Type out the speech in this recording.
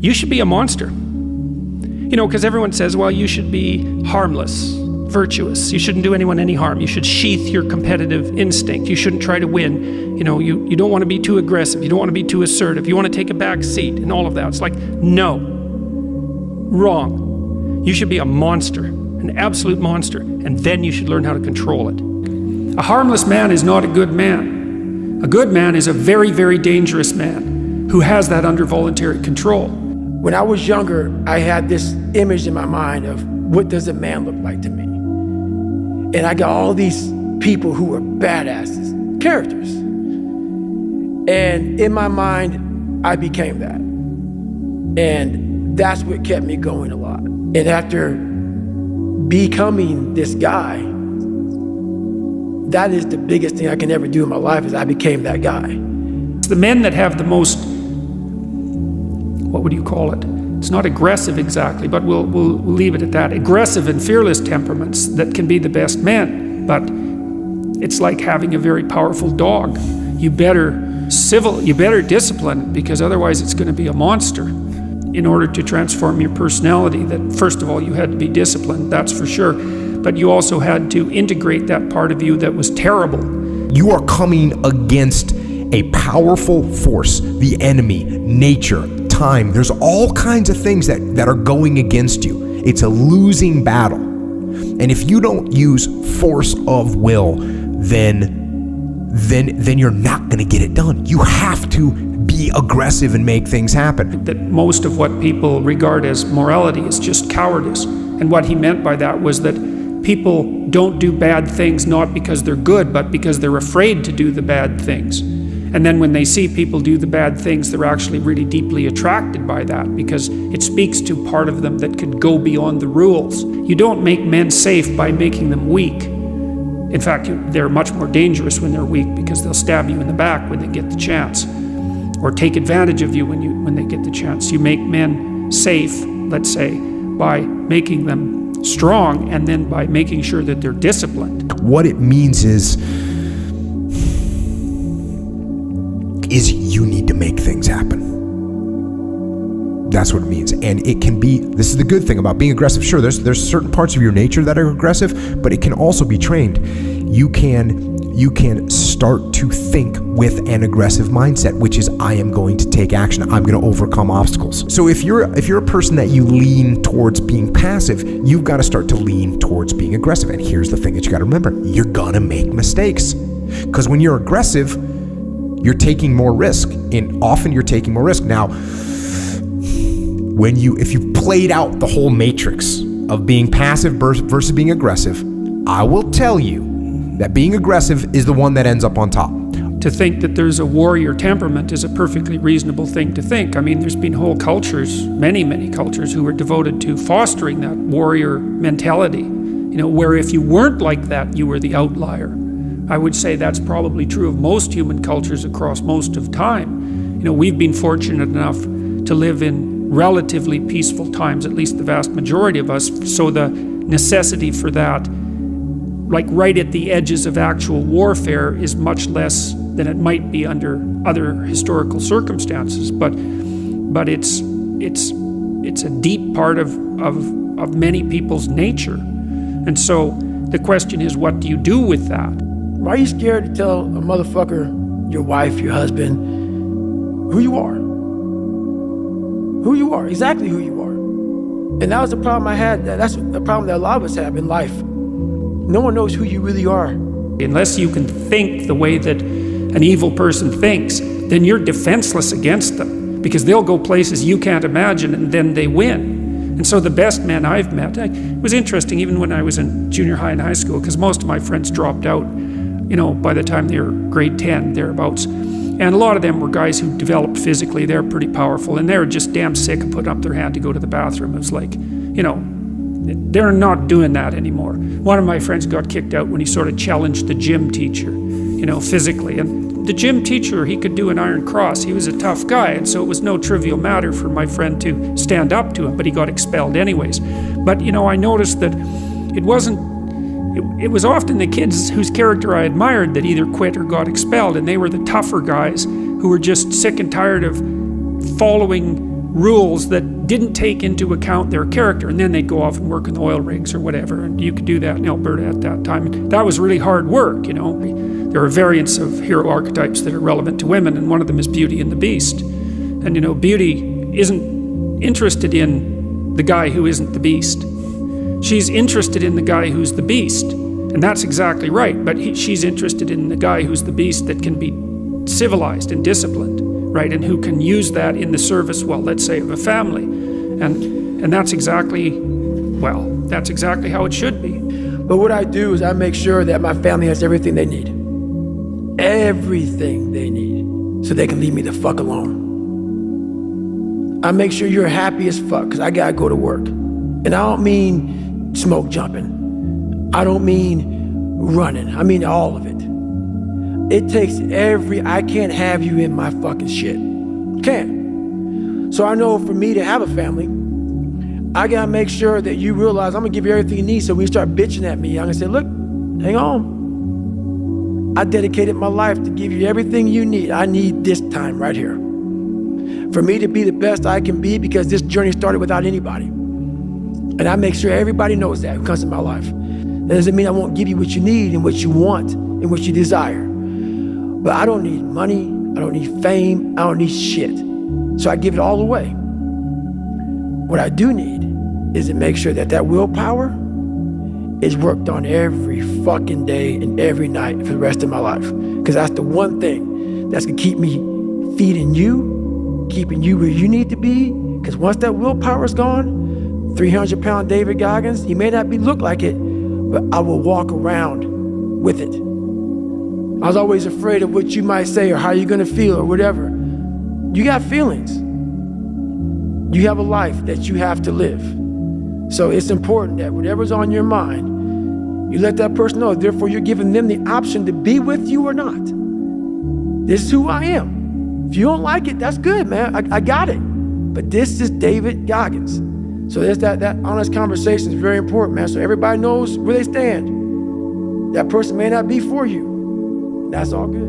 you should be a monster. You know, because everyone says, well, you should be harmless, virtuous. You shouldn't do anyone any harm. You should sheath your competitive instinct. You shouldn't try to win. You know, you don't want to be too aggressive. You don't want to be too assertive. You want to take a back seat and all of that. It's like, no, wrong. You should be a monster, an absolute monster, and then you should learn how to control it. A harmless man is not a good man. A good man is a very, very dangerous man who has that under voluntary control. When I was younger, I had this image in my mind of what does a man look like to me? And I got all these people who were badasses, characters. And in my mind, I became that. And that's what kept me going a lot. And after becoming this guy, that is the biggest thing I can ever do in my life, is I became that guy. It's the men that have the most, what would you call it? It's not aggressive exactly, but we'll leave it at that. Aggressive and fearless temperaments that can be the best men, but it's like having a very powerful dog. You better discipline it, because otherwise it's going to be a monster. In order to transform your personality, that first of all you had to be disciplined, that's for sure, but you also had to integrate that part of you that was terrible. You are coming against a powerful force, the enemy, nature, time. There's all kinds of things that are going against you. It's a losing battle. And if you don't use force of will, then you're not going to get it done. You have to be aggressive and make things happen. That most of what people regard as morality is just cowardice. And what he meant by that was that people don't do bad things not because they're good, but because they're afraid to do the bad things. And then when they see people do the bad things, they're actually really deeply attracted by that, because it speaks to part of them that could go beyond the rules. You don't make men safe by making them weak. In fact, they're much more dangerous when they're weak, because they'll stab you in the back when they get the chance, or take advantage of you when they get the chance. You make men safe, let's say, by making them strong, and then by making sure that they're disciplined. What it means is you need to make things happen. That's what it means. And it can be, this is the good thing about being aggressive. Sure, there's certain parts of your nature that are aggressive, but it can also be trained. You can start to think with an aggressive mindset, which is, I am going to take action. I'm going to overcome obstacles. So if you're a person that you lean towards being passive, you've got to start to lean towards being aggressive. And here's the thing that you got to remember. You're going to make mistakes. Because when you're aggressive, you're taking more risk. And often you're taking more risk. Now, if you've played out the whole matrix of being passive versus being aggressive, I will tell you that being aggressive is the one that ends up on top. To think that there's a warrior temperament is a perfectly reasonable thing to think. I mean, there's been whole cultures, many cultures, who are devoted to fostering that warrior mentality, you know, where if you weren't like that, you were the outlier. I would say that's probably true of most human cultures across most of time. You know, we've been fortunate enough to live in relatively peaceful times, at least the vast majority of us, so the necessity for that, like right at the edges of actual warfare, is much less than it might be under other historical circumstances. But it's a deep part of many people's nature. And so the question is, what do you do with that? Why are you scared to tell a motherfucker, your wife, your husband, who you are? Who you are, exactly who you are. And that was the problem I had. That's the problem that a lot of us have in life. No one knows who you really are. Unless you can think the way that an evil person thinks, then you're defenseless against them, because they'll go places you can't imagine, and then they win. And so the best men I've met, it was interesting even when I was in junior high and high school, because most of my friends dropped out, you know, by the time they were grade 10, thereabouts. And a lot of them were guys who developed physically. They're pretty powerful, and they were just damn sick of putting up their hand to go to the bathroom. It was like, you know, they're not doing that anymore. One of my friends got kicked out when he sort of challenged the gym teacher, you know, physically. And the gym teacher, he could do an iron cross. He was a tough guy, and so it was no trivial matter for my friend to stand up to him, but he got expelled anyways. But, you know, I noticed that it was often the kids whose character I admired that either quit or got expelled, and they were the tougher guys who were just sick and tired of following rules that didn't take into account their character, and then they'd go off and work in the oil rigs or whatever, and you could do that in Alberta at that time. And that was really hard work, you know. There are variants of hero archetypes that are relevant to women, and one of them is Beauty and the Beast. And you know, Beauty isn't interested in the guy who isn't the Beast. She's interested in the guy who's the Beast, and that's exactly right, but she's interested in the guy who's the Beast that can be civilized and disciplined, right, and who can use that in the service, well, let's say, of a family. And that's exactly, well, that's exactly how it should be. But what I do is I make sure that my family has everything they need. Everything they need, so they can leave me the fuck alone. I make sure you're happy as fuck, because I gotta go to work. And I don't mean smoke jumping. I don't mean running. I mean all of it. It takes I can't have you in my fucking shit. Can't. So I know for me to have a family, I gotta make sure that you realize I'm gonna give you everything you need, so when you start bitching at me, I'm gonna say, look, hang on. I dedicated my life to give you everything you need. I need this time right here. For me to be the best I can be, because this journey started without anybody. And I make sure everybody knows that who comes in my life. That doesn't mean I won't give you what you need and what you want and what you desire. But I don't need money, I don't need fame, I don't need shit. So I give it all away. What I do need is to make sure that that willpower is worked on every fucking day and every night for the rest of my life. Because that's the one thing that's gonna keep me feeding you, keeping you where you need to be. Because once that willpower is gone, 300-pound David Goggins, he may not look like it, but I will walk around with it. I was always afraid of what you might say or how you're gonna feel or whatever. You got feelings. You have a life that you have to live. So it's important that whatever's on your mind, you let that person know. Therefore, you're giving them the option to be with you or not. This is who I am. If you don't like it, that's good, man. I got it. But this is David Goggins. So there's that honest conversation is very important, man. So everybody knows where they stand. That person may not be for you. That's all good.